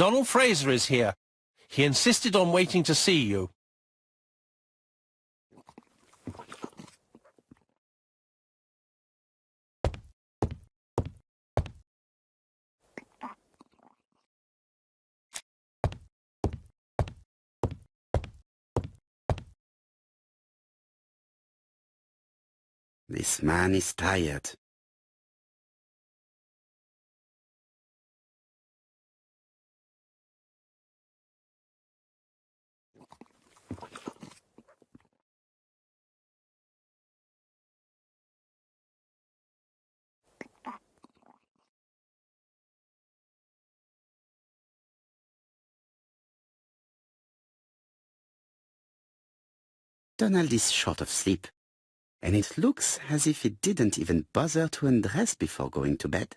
Donald Fraser is here. He insisted on waiting to see you. This man is tired. Donald is short of sleep, and it looks as if he didn't even bother to undress before going to bed.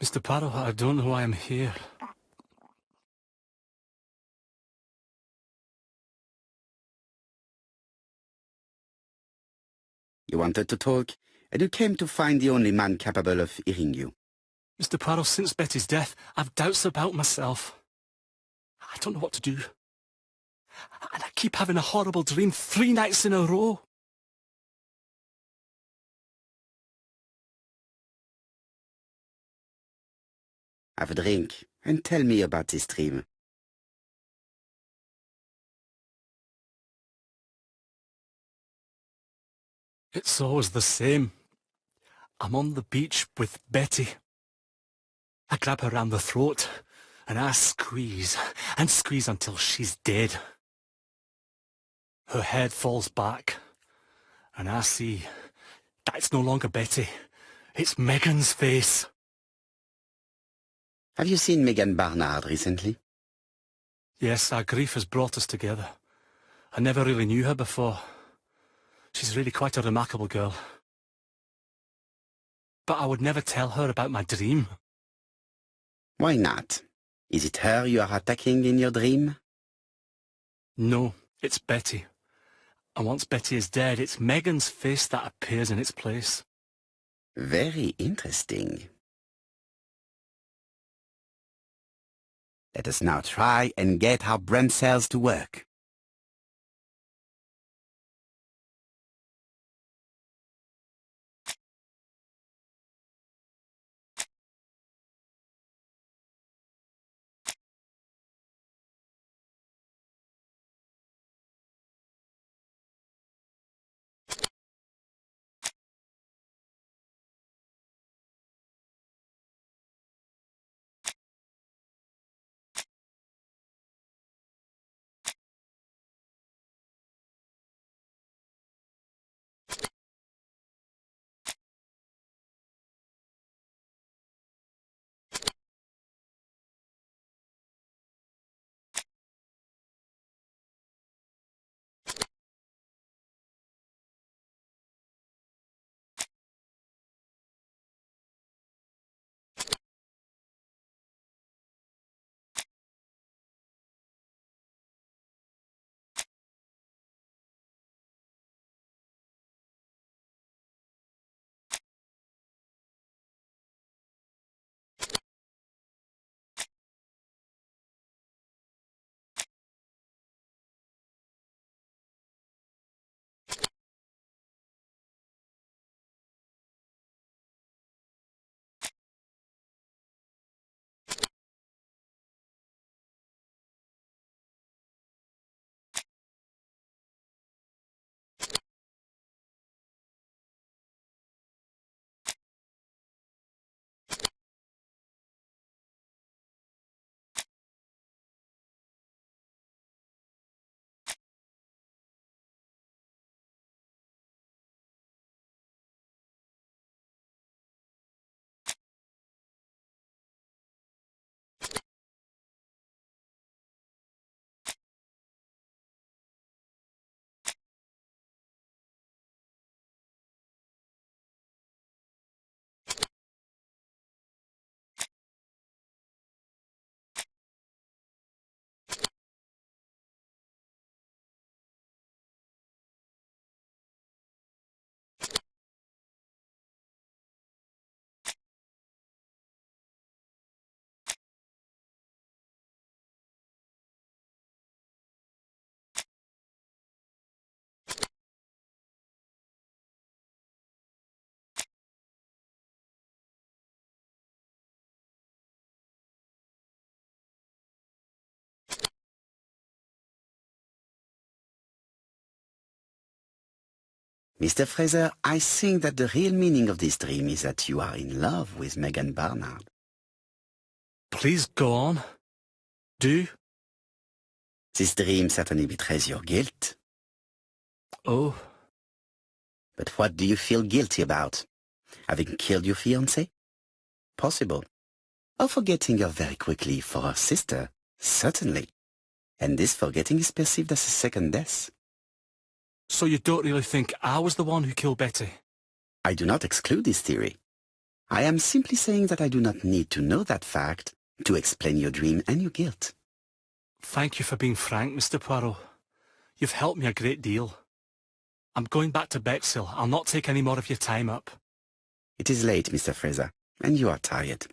Mr. Parrow, I don't know why I'm here. You wanted to talk, and you came to find the only man capable of hearing you. Mr. Parrow, since Betty's death, I've doubts about myself. I don't know what to do. And I keep having a horrible dream 3 nights in a row. Have a drink, and tell me about this dream. It's always the same. I'm on the beach with Betty. I grab her round the throat, and I squeeze, and squeeze until she's dead. Her head falls back, and I see that it's no longer Betty. It's Megan's face. Have you seen Megan Barnard recently? Yes, our grief has brought us together. I never really knew her before. She's really quite a remarkable girl. But I would never tell her about my dream. Why not? Is it her you are attacking in your dream? No, it's Betty. And once Betty is dead, it's Megan's face that appears in its place. Very interesting. Let us now try and get our brain cells to work. Mr. Fraser, I think that the real meaning of this dream is that you are in love with Megan Barnard. Please go on. Do. This dream certainly betrays your guilt. Oh. But what do you feel guilty about? Having killed your fiancé? Possible. Or forgetting her very quickly for her sister? Certainly. And this forgetting is perceived as a second death. So you don't really think I was the one who killed Betty? I do not exclude this theory. I am simply saying that I do not need to know that fact to explain your dream and your guilt. Thank you for being frank, Mr. Poirot. You've helped me a great deal. I'm going back to Bexhill. I'll not take any more of your time up. It is late, Mr. Fraser, and you are tired.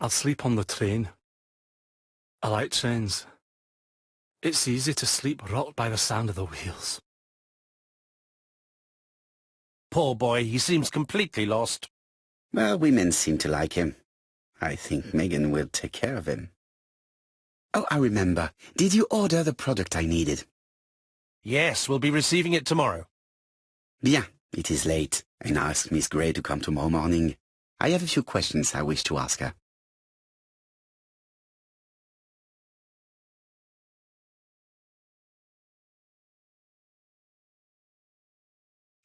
I'll sleep on the train. I like trains. It's easy to sleep rocked by the sound of the wheels. Poor boy, he seems completely lost. Well, women seem to like him. I think Megan will take care of him. Oh, I remember. Did you order the product I needed? Yes, we'll be receiving it tomorrow. Bien, it is late, and I asked Miss Gray to come tomorrow morning. I have a few questions I wish to ask her.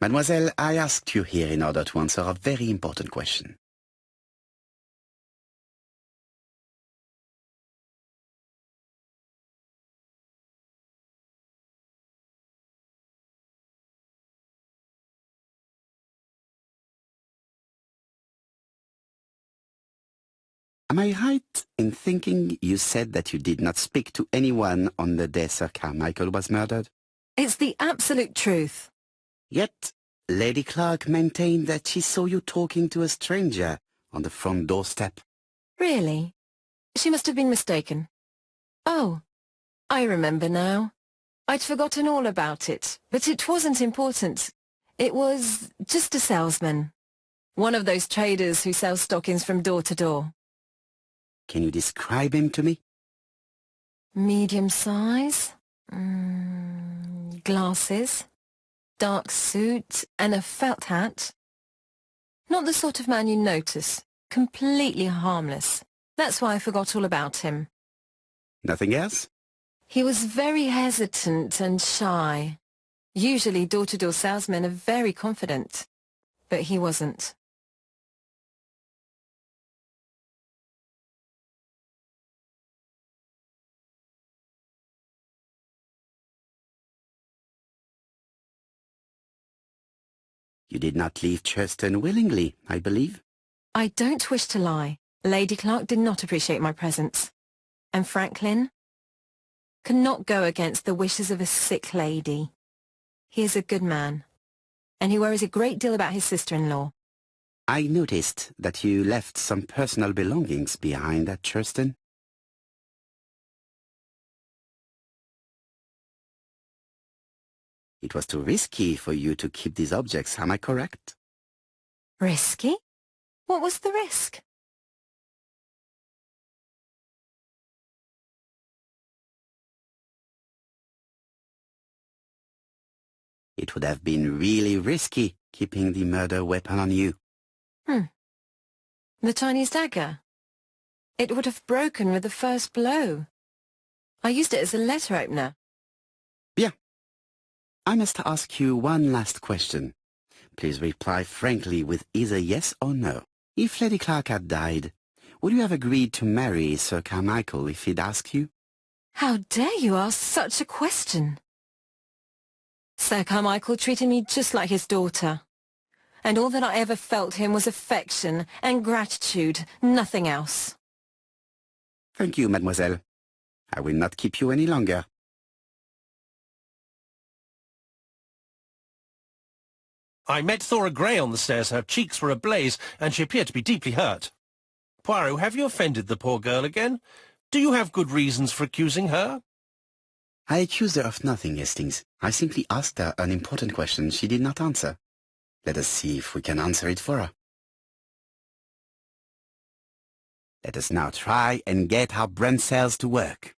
Mademoiselle, I asked you here in order to answer a very important question. Am I right in thinking you said that you did not speak to anyone on the day Sir Carmichael was murdered? It's the absolute truth. Yet, Lady Clark maintained that she saw you talking to a stranger on the front doorstep. Really? She must have been mistaken. Oh, I remember now. I'd forgotten all about it, but it wasn't important. It was just a salesman. One of those traders who sell stockings from door to door. Can you describe him to me? Medium size, glasses, dark suit and a felt hat. Not the sort of man you notice. Completely harmless. That's why I forgot all about him. Nothing else? He was very hesitant and shy. Usually door-to-door salesmen are very confident, but he wasn't. You did not leave Churston willingly, I believe. I don't wish to lie. Lady Clark did not appreciate my presence. And Franklin could not go against the wishes of a sick lady. He is a good man, and he worries a great deal about his sister-in-law. I noticed that you left some personal belongings behind at Churston. It was too risky for you to keep these objects, am I correct? Risky? What was the risk? It would have been really risky keeping the murder weapon on you. The Chinese dagger. It would have broken with the first blow. I used it as a letter opener. Bien. I must ask you one last question. Please reply frankly with either yes or no. If Lady Clark had died, would you have agreed to marry Sir Carmichael if he'd asked you? How dare you ask such a question? Sir Carmichael treated me just like his daughter. And all that I ever felt him was affection and gratitude, nothing else. Thank you, mademoiselle. I will not keep you any longer. I met Thora Grey on the stairs. Her cheeks were ablaze, and she appeared to be deeply hurt. Poirot, have you offended the poor girl again? Do you have good reasons for accusing her? I accused her of nothing, Hastings. I simply asked her an important question she did not answer. Let us see if we can answer it for her. Let us now try and get our brain cells to work.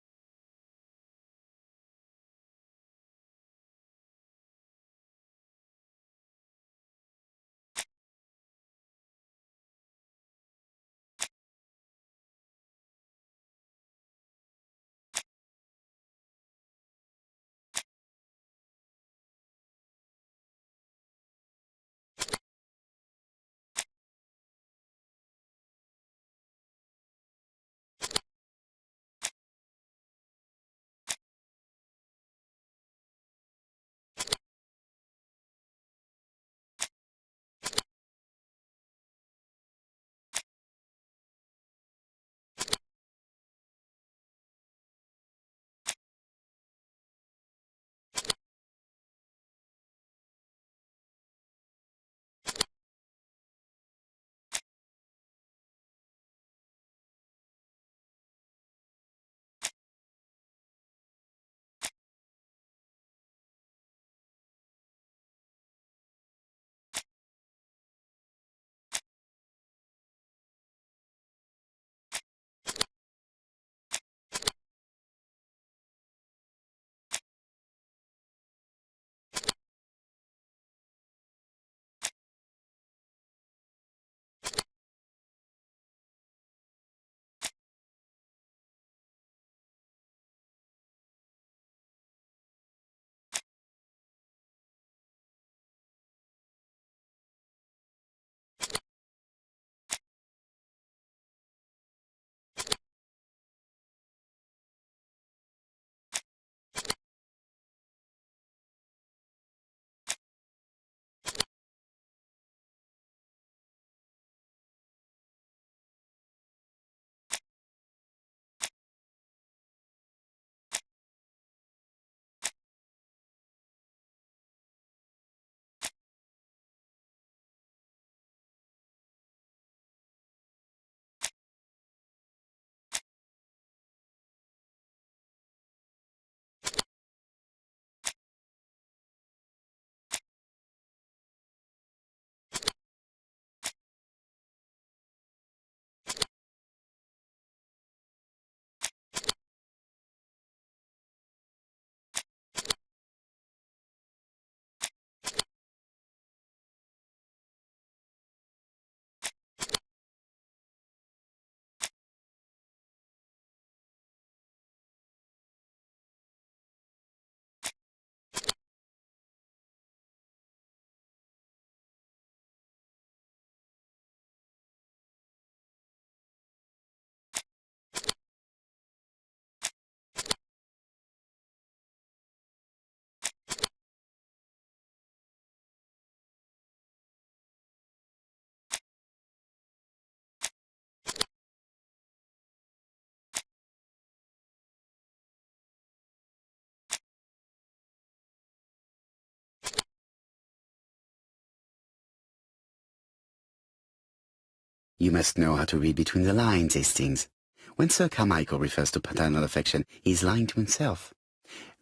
You must know how to read between the lines, Hastings. When Sir Carmichael refers to paternal affection, he's lying to himself.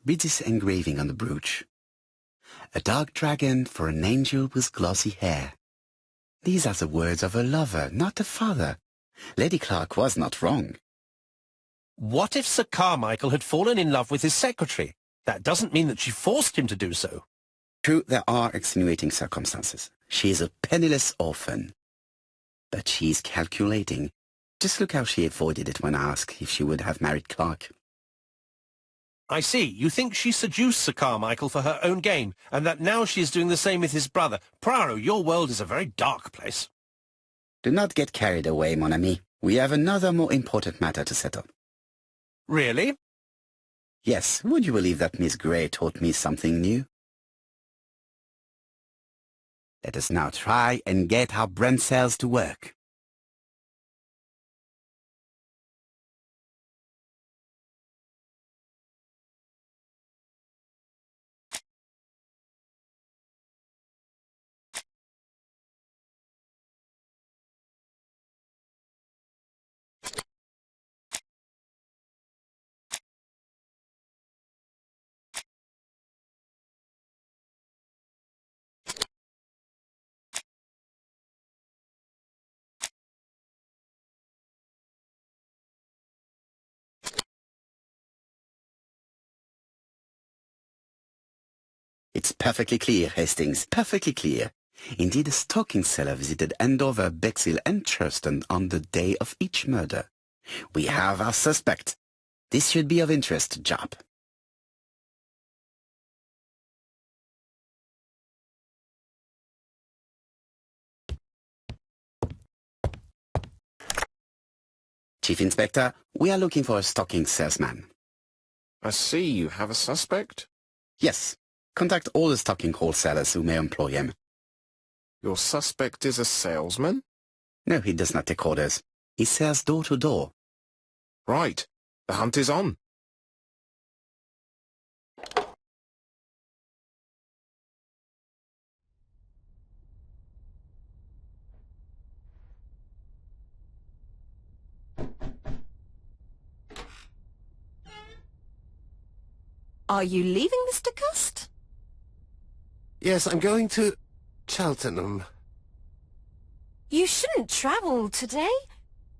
Read this engraving on the brooch. A dark dragon for an angel with glossy hair. These are the words of a lover, not a father. Lady Clark was not wrong. What if Sir Carmichael had fallen in love with his secretary? That doesn't mean that she forced him to do so. True, there are extenuating circumstances. She is a penniless orphan. But she's calculating. Just look how she avoided it when asked if she would have married Clark. I see. You think she seduced Sir Carmichael for her own gain, and that now she is doing the same with his brother. Poirot, your world is a very dark place. Do not get carried away, mon ami. We have another more important matter to settle. Really? Yes, would you believe that Miss Grey taught me something new? Let us now try and get our brain cells to work. It's perfectly clear, Hastings, perfectly clear. Indeed, a stocking seller visited Andover, Bexhill and Churston on the day of each murder. We have our suspect. This should be of interest, Jap. Chief Inspector, we are looking for a stocking salesman. I see you have a suspect. Yes. Contact all the stocking wholesalers who may employ him. Your suspect is a salesman? No, he does not take orders. He sells door to door. Right. The hunt is on. Are you leaving, Mr. Cust? Yes, I'm going to Cheltenham. You shouldn't travel today.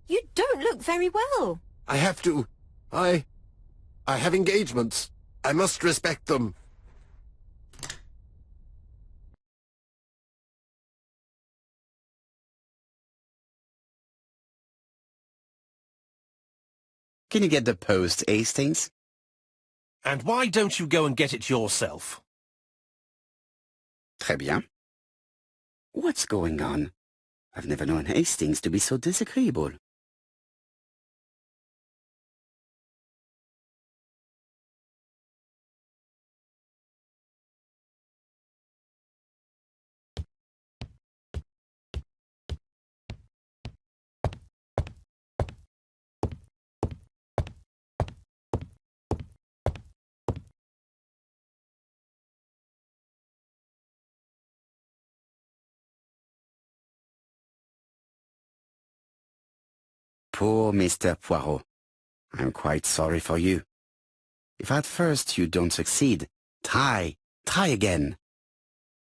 You don't look very well. I have to. I have engagements. I must respect them. Can you get the post, Hastings? And why don't you go and get it yourself? Très bien. What's going on? I've never known Hastings to be so disagreeable. Poor Mr. Poirot. I'm quite sorry for you. If at first you don't succeed, try again.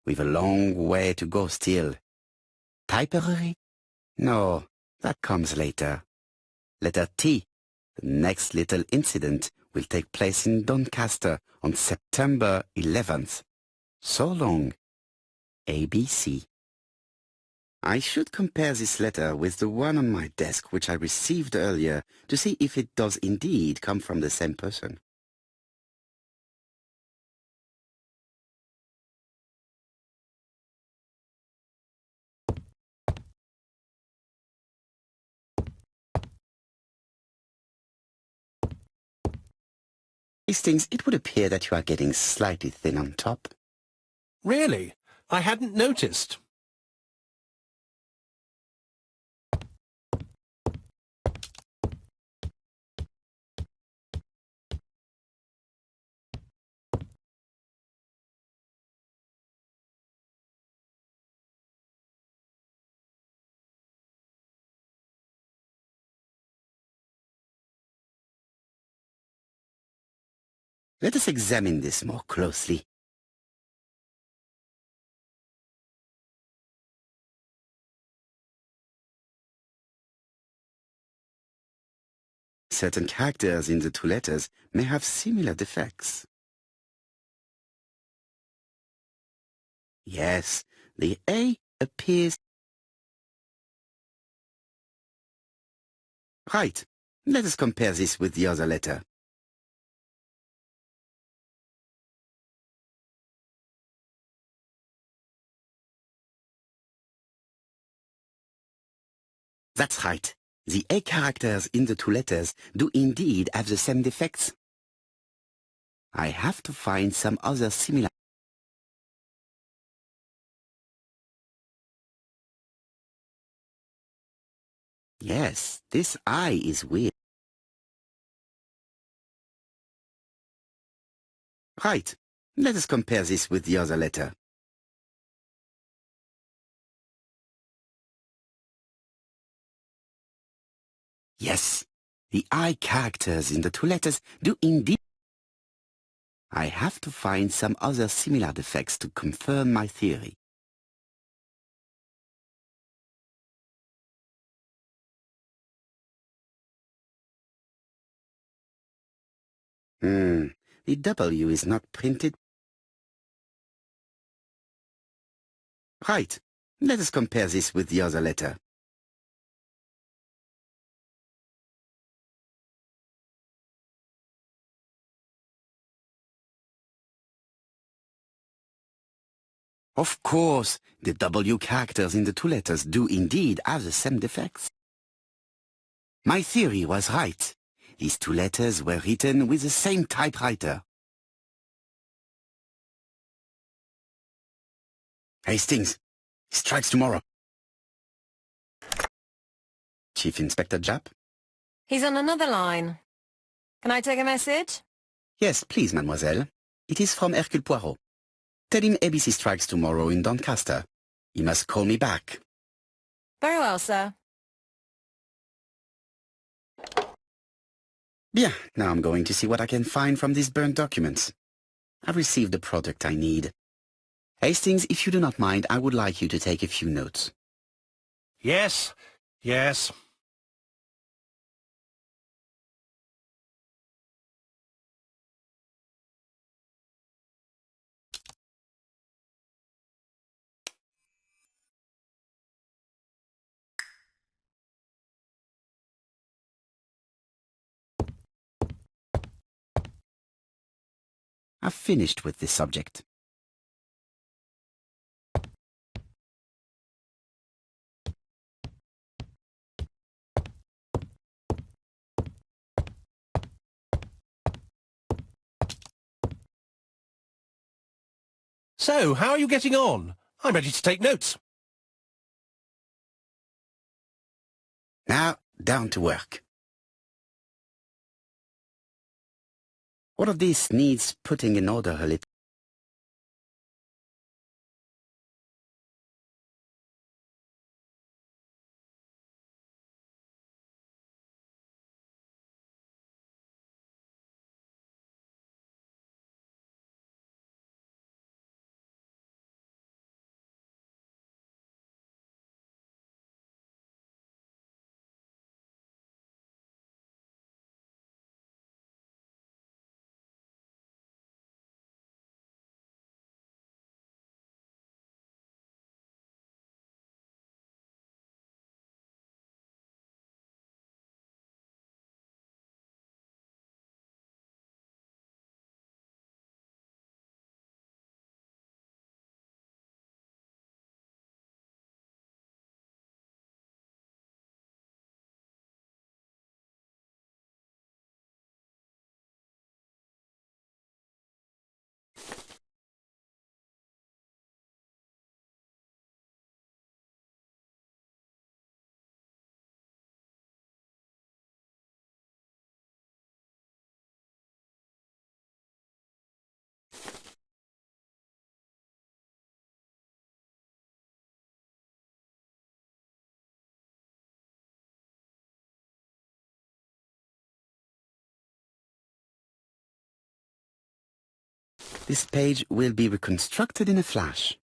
We've a long way to go still. Typery? No, that comes later. Letter T. The next little incident will take place in Doncaster on September 11th. So long. ABC. I should compare this letter with the one on my desk which I received earlier to see if it does indeed come from the same person. Hastings, it would appear that you are getting slightly thin on top. Really? I hadn't noticed. Let us examine this more closely. Certain characters in the two letters may have similar defects. Yes, the A appears... Right. Let us compare this with the other letter. That's right. The A characters in the two letters do indeed have the same defects. I have to find some other similar... Yes, this I is weird. Right. Let us compare this with the other letter. Yes, the I characters in the two letters do indeed... I have to find some other similar defects to confirm my theory. The W is not printed. Right. Let us compare this with the other letter. Of course, the W characters in the two letters do indeed have the same defects. My theory was right. These two letters were written with the same typewriter. Hastings, strikes tomorrow. Chief Inspector Japp? He's on another line. Can I take a message? Yes, please, mademoiselle. It is from Hercule Poirot. Tell him ABC strikes tomorrow in Doncaster. He must call me back. Very well, sir. Bien, now I'm going to see what I can find from these burnt documents. I've received the product I need. Hastings, if you do not mind, I would like you to take a few notes. Yes, yes. I've finished with this subject. So, how are you getting on? I'm ready to take notes. Now, down to work. All of this needs putting in order a little. This page will be reconstructed in a flash.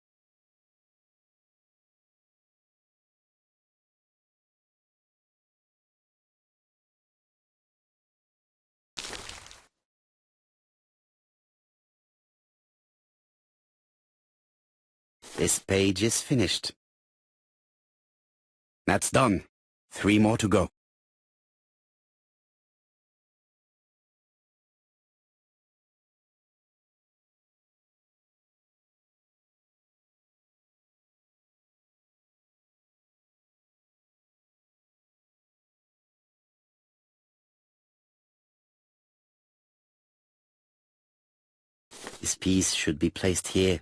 This page is finished. That's done. 3 more to go. This piece should be placed here.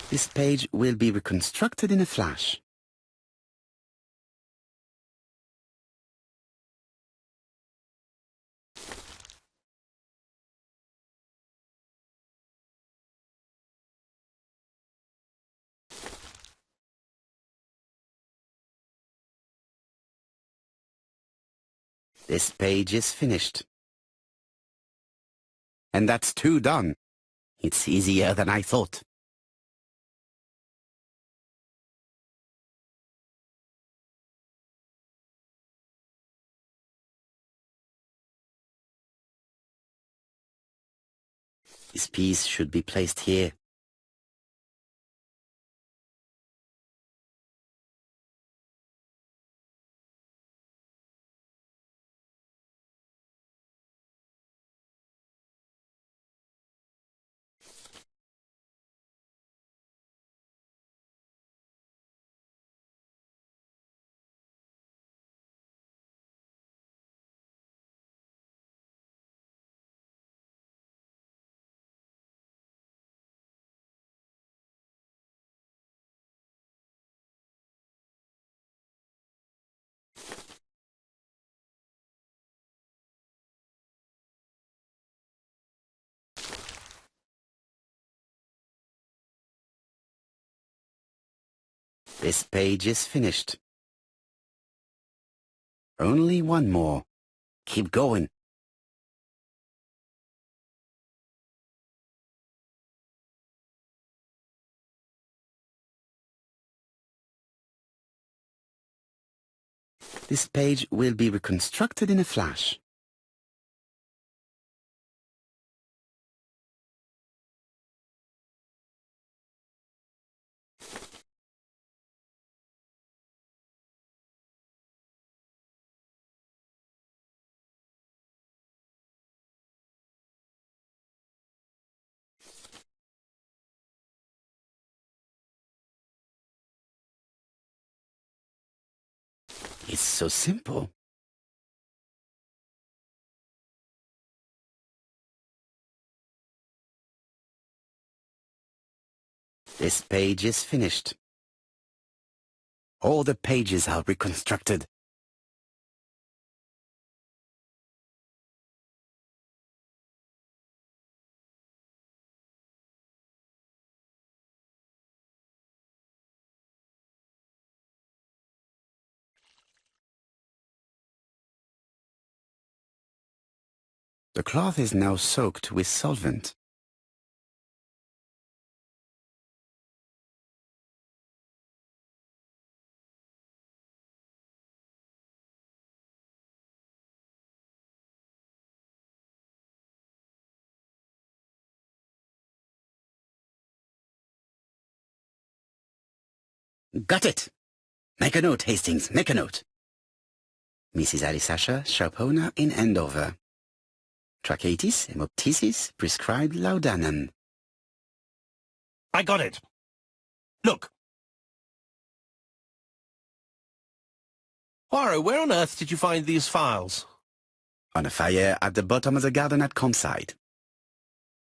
This page will be reconstructed in a flash. This page is finished. And that's 2 done. It's easier than I thought. This piece should be placed here. This page is finished. Only 1 more. Keep going. This page will be reconstructed in a flash. It's so simple. This page is finished. All the pages are reconstructed. The cloth is now soaked with solvent. Got it! Make a note, Hastings, make a note. Mrs. Alisasha, shop owner in Andover. Tracheitis, hemoptysis, prescribed laudanum. I got it. Look. Poirot, where on earth did you find these files? On a fire at the bottom of the garden at campsite.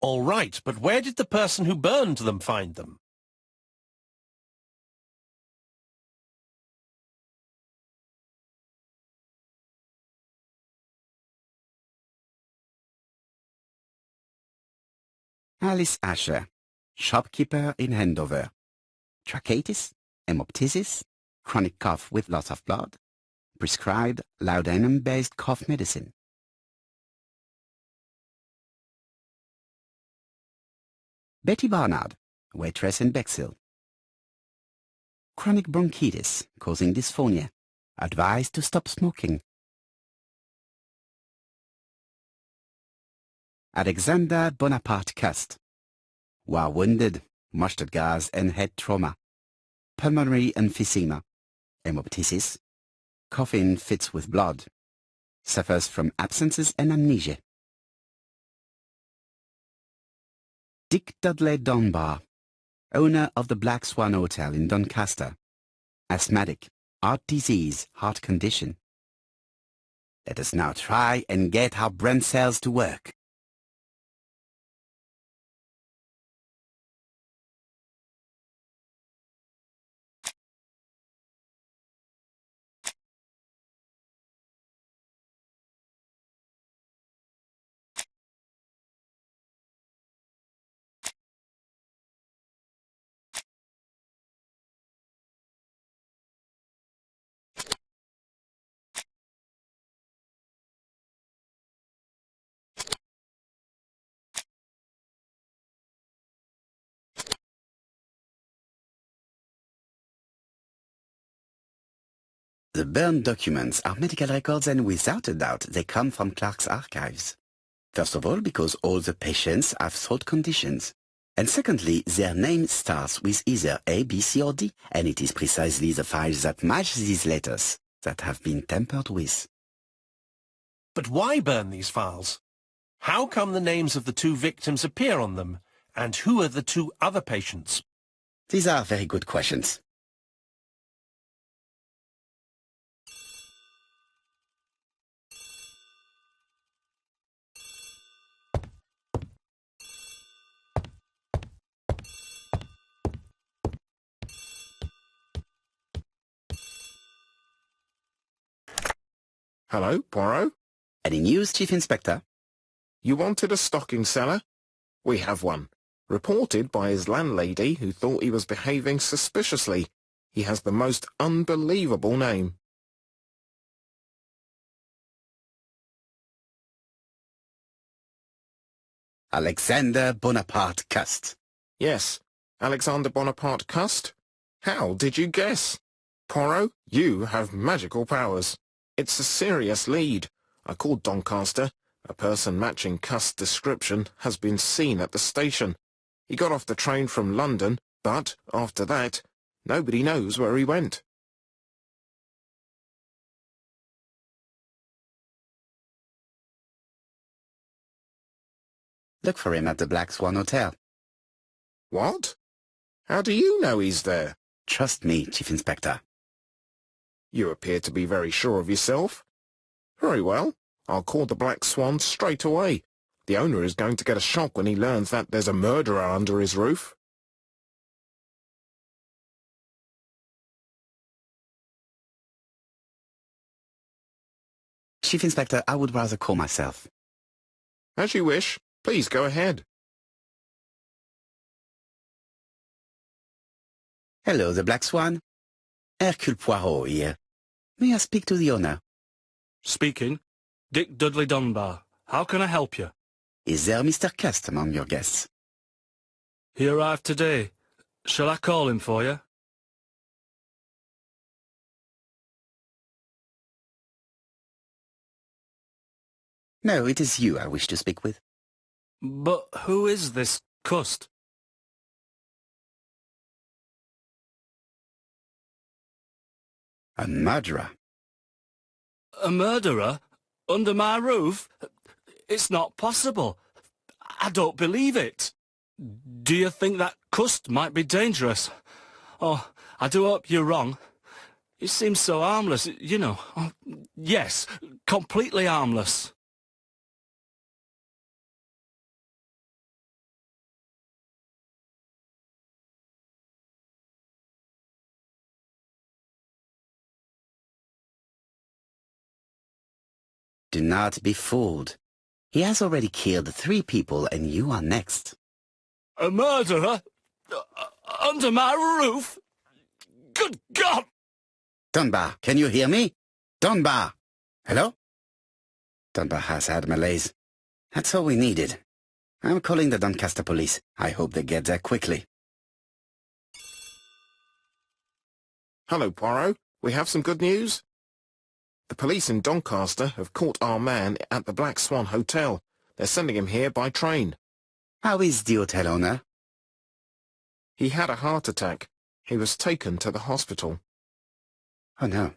All right, but where did the person who burned them find them? Alice Asher, shopkeeper in Andover. Tracheitis, hemoptysis, chronic cough with loss of blood. Prescribed laudanum-based cough medicine. Betty Barnard, waitress in Bexhill. Chronic bronchitis causing dysphonia. Advised to stop smoking. Alexander Bonaparte Cust. War wounded, mustard gas and head trauma. Pulmonary emphysema. Hemoptysis. Coughing fits with blood. Suffers from absences and amnesia. Dick Dudley Dunbar, owner of the Black Swan Hotel in Doncaster. Asthmatic, heart disease, heart condition. Let us now try and get our brain cells to work. The burned documents are medical records, and without a doubt they come from Clark's archives. First of all, because all the patients have throat conditions. And secondly, their name starts with either A, B, C or D, and it is precisely the files that match these letters that have been tampered with. But why burn these files? How come the names of the two victims appear on them? And who are the two other patients? These are very good questions. Hello, Poirot? Any news, Chief Inspector? You wanted a stocking seller? We have one. Reported by his landlady, who thought he was behaving suspiciously. He has the most unbelievable name. Alexander Bonaparte Cust. Yes, Alexander Bonaparte Cust? How did you guess? Poirot, you have magical powers. It's a serious lead. I called Doncaster. A person matching Cust's description has been seen at the station. He got off the train from London, but, after that, nobody knows where he went. Look for him at the Black Swan Hotel. What? How do you know he's there? Trust me, Chief Inspector. You appear to be very sure of yourself. Very well. I'll call the Black Swan straight away. The owner is going to get a shock when he learns that there's a murderer under his roof. Chief Inspector, I would rather call myself. As you wish. Please go ahead. Hello, the Black Swan. Hercule Poirot here. May I speak to the owner? Speaking. Dick Dudley Dunbar. How can I help you? Is there Mr. Cust among your guests? He arrived today. Shall I call him for you? No, it is you I wish to speak with. But who is this Cust? A murderer. A murderer? Under my roof? It's not possible. I don't believe it. Do you think that Cust might be dangerous? Oh, I do hope you're wrong. He seems so harmless, you know. Oh, yes, completely harmless. Do not be fooled. He has already killed 3 people and you are next. A murderer? Under my roof? Good God! Dunbar, can you hear me? Dunbar! Hello? Dunbar has had malaise. That's all we needed. I'm calling the Doncaster police. I hope they get there quickly. Hello, Poirot. We have some good news. The police in Doncaster have caught our man at the Black Swan Hotel. They're sending him here by train. How is the hotel owner? He had a heart attack. He was taken to the hospital. Oh no.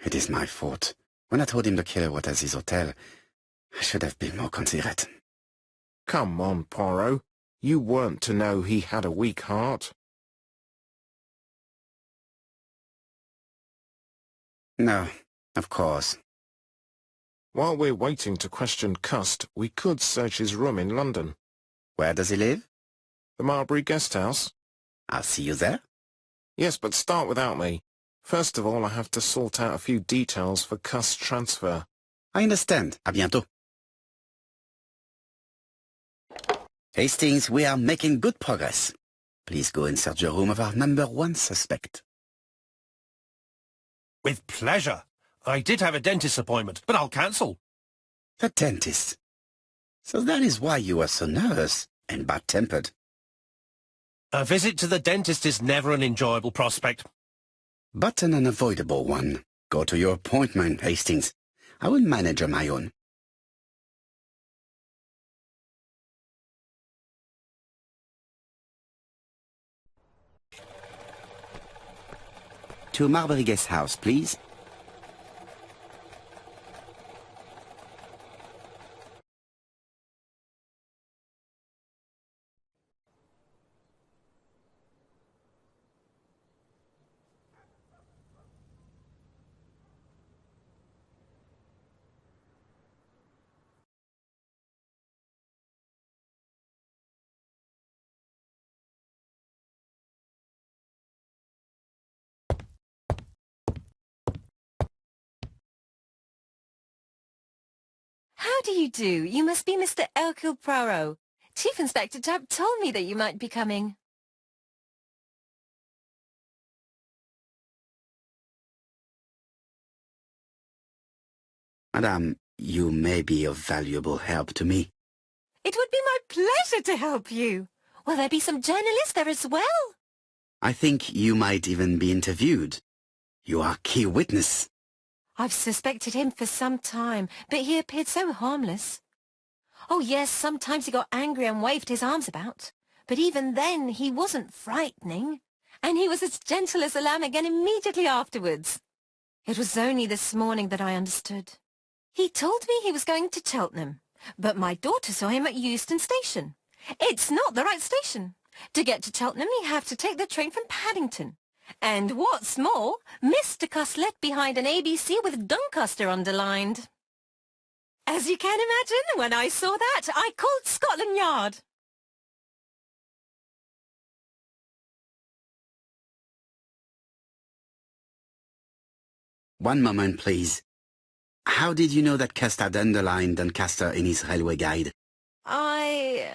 It is my fault. When I told him the killer was at his hotel, I should have been more considerate. Come on, Poirot. You weren't to know he had a weak heart. No, of course. While we're waiting to question Cust, we could search his room in London. Where does he live? The Marbury Guest House? I'll see you there. Yes, but start without me. First of all, I have to sort out a few details for Cust's transfer. I understand. À bientôt. Hastings, we are making good progress. Please go and search the room of our #1 suspect. With pleasure. I did have a dentist appointment, but I'll cancel. The dentist. So that is why you are so nervous and bad-tempered. A visit to the dentist is never an enjoyable prospect. But an unavoidable one. Go to your appointment, Hastings. I will manage on my own. To Marbury Guest House, please. How do you do? You must be Mr. Hercule Poirot. Chief Inspector Tapp told me that you might be coming. Madame, you may be of valuable help to me. It would be my pleasure to help you. Will there be some journalists there as well? I think you might even be interviewed. You are a key witness. I've suspected him for some time, but he appeared so harmless. Oh yes, sometimes he got angry and waved his arms about. But even then, he wasn't frightening. And he was as gentle as a lamb again immediately afterwards. It was only this morning that I understood. He told me he was going to Cheltenham, but my daughter saw him at Euston Station. It's not the right station. To get to Cheltenham, you have to take the train from Paddington. And what's more, Mr. Cust left behind an ABC with Doncaster underlined. As you can imagine, when I saw that, I called Scotland Yard. One moment, please. How did you know that Cust had underlined Doncaster in his railway guide? I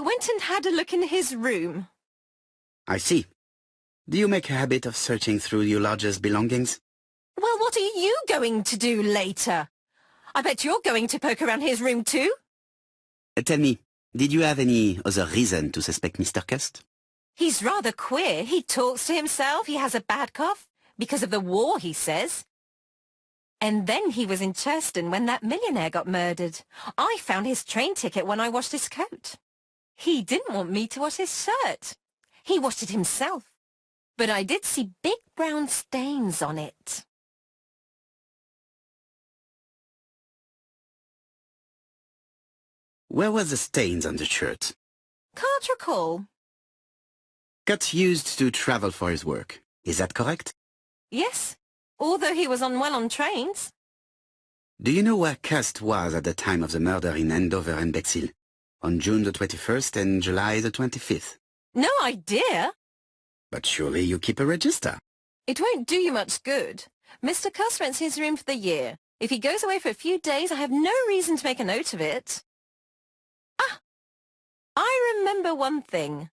went and had a look in his room. I see. Do you make a habit of searching through your lodger's belongings? Well, what are you going to do later? I bet you're going to poke around his room too. Tell me, did you have any other reason to suspect Mr. Cust? He's rather queer. He talks to himself. He has a bad cough. Because of the war, he says. And then he was in Churston when that millionaire got murdered. I found his train ticket when I washed his coat. He didn't want me to wash his shirt. He washed it himself. But I did see big brown stains on it. Where were the stains on the shirt? Can't recall. Cust used to travel for his work. Is that correct? Yes, although he was unwell on trains. Do you know where Cust was at the time of the murder in Andover and Bexhill? On June the 21st and July the 25th? No idea. But surely you keep a register. It won't do you much good. Mr. Cust rents his room for the year. If he goes away for a few days, I have no reason to make a note of it. Ah! I remember one thing.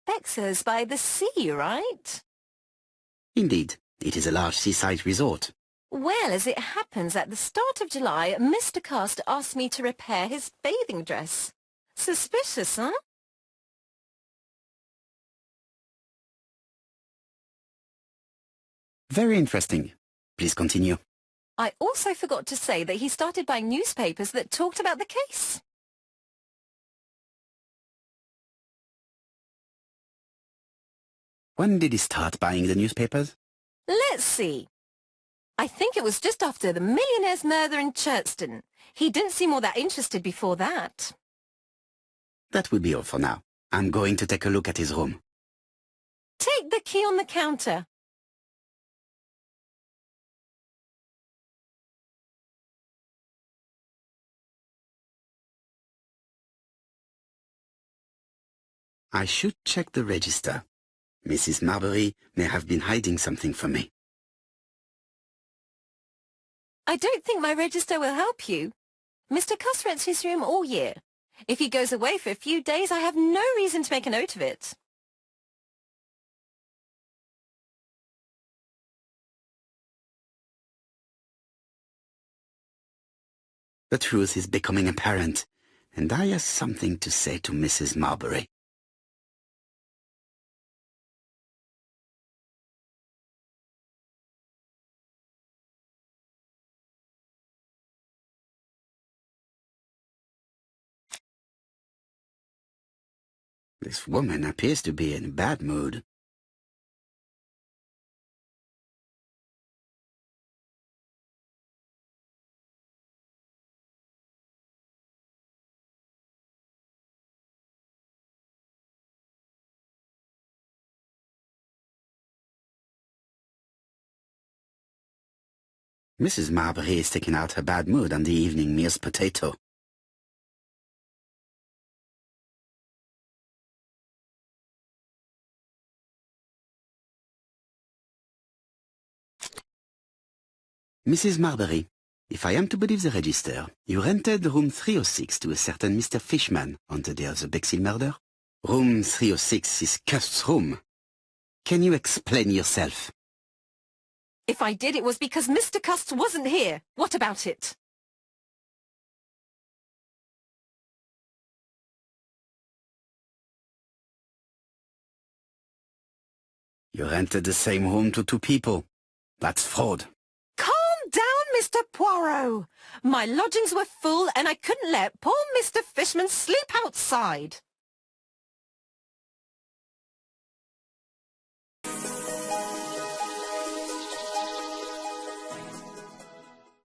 Bexa's by the sea, right? Indeed, it is a large seaside resort. Well, as it happens, at the start of July, Mr. Cast asked me to repair his bathing dress. Suspicious, huh? Very interesting. Please continue. I also forgot to say that he started buying newspapers that talked about the case. When did he start buying the newspapers? Let's see. I think it was just after the millionaire's murder in Chertston. He didn't seem all that interested before that. That will be all for now. I'm going to take a look at his room. Take the key on the counter. I should check the register. Mrs. Marbury may have been hiding something from me. I don't think my register will help you. Mr. Cuss rents his room all year. If he goes away for a few days, I have no reason to make a note of it. The truth is becoming apparent, and I have something to say to Mrs. Marbury. This woman appears to be in a bad mood. Mrs. Marbury is taking out her bad mood on the evening meal's potato. Mrs. Marbury, if I am to believe the register, you rented room 306 to a certain Mr. Fishman on the day of the Bexley murder? Room 306 is Cust's room. Can you explain yourself? If I did, it was because Mr. Cust wasn't here. What about it? You rented the same room to two people. That's fraud. Calm down, Mr. Poirot. My lodgings were full and I couldn't let poor Mr. Fishman sleep outside.